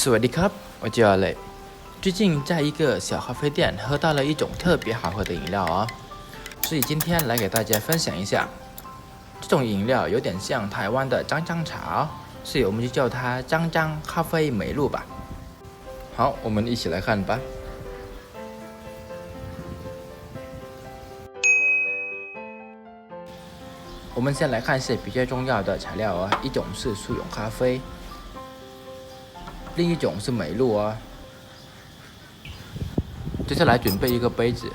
สวัสดีครับ我叫磊。最近在一个小咖啡店喝到了一种特别好喝的饮料哦，所以今天来给大家分享一下。这种饮料有点像台湾的张张茶哦，所以我们就叫它张张咖啡美露吧。好，我们一起来看吧。我们先来看一些比较重要的材料哦，一种是速溶咖啡，另一种是美露哦。接下来准备一个杯子，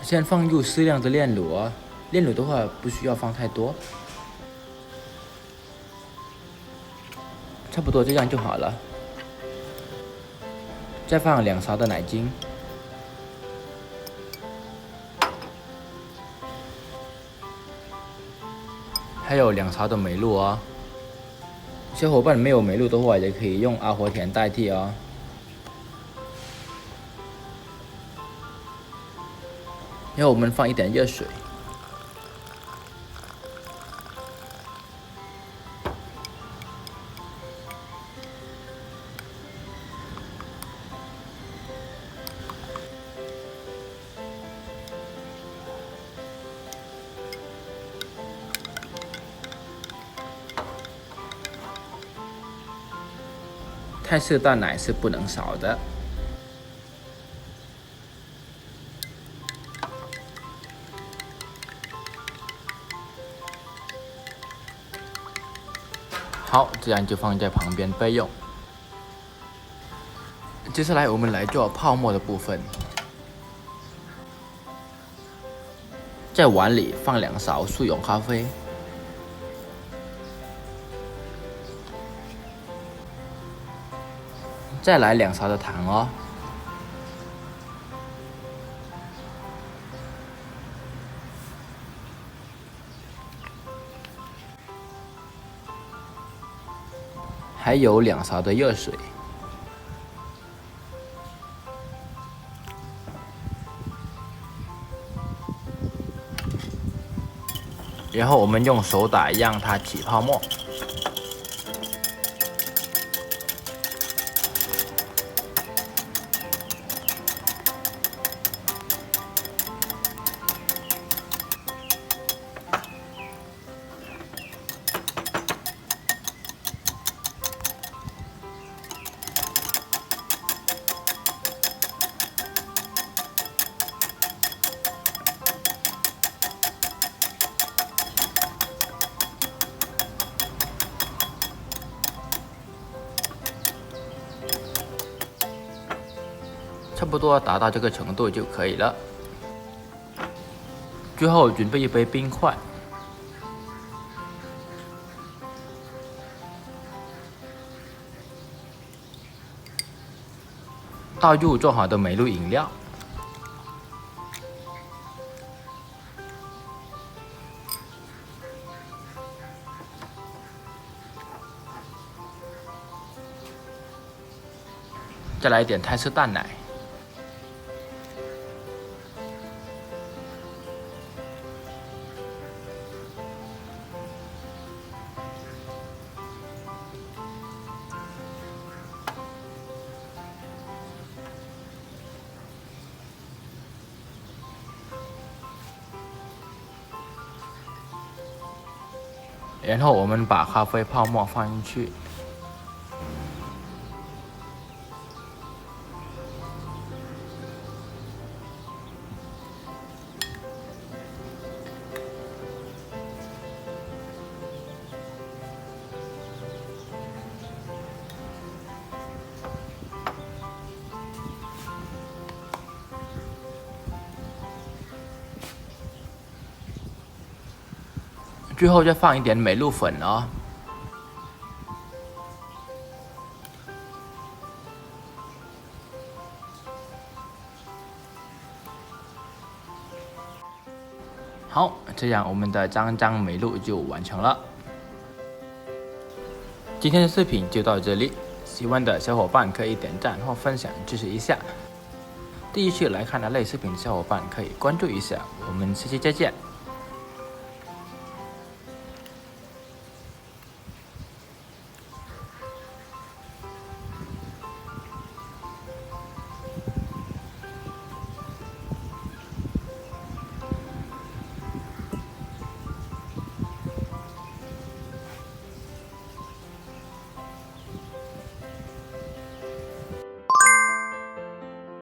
先放入适量的炼乳哦，炼乳的话不需要放太多，差不多这样就好了。再放2勺的奶精，还有2勺的美露哦。小伙伴没有美露的话，也可以用阿活田代替哦。然后我们放一点热水，泰式淡奶是不能少的。好，这样就放在旁边备用。接下来我们来做泡沫的部分，在碗里放2勺速溶咖啡，再来2勺的糖哦，还有2勺的热水。然后我们用手打让它起泡沫。差不多达到这个程度就可以了。最后准备一杯冰块，倒入做好的美露饮料，再来一点泰式淡奶。然后我们把咖啡泡沫放进去，最后再放一点美露粉哦。好，这样我们的张张美露就完成了。今天的视频就到这里，喜欢的小伙伴可以点赞或分享支持一下。第一次来看类视频的小伙伴可以关注一下，我们下期再见。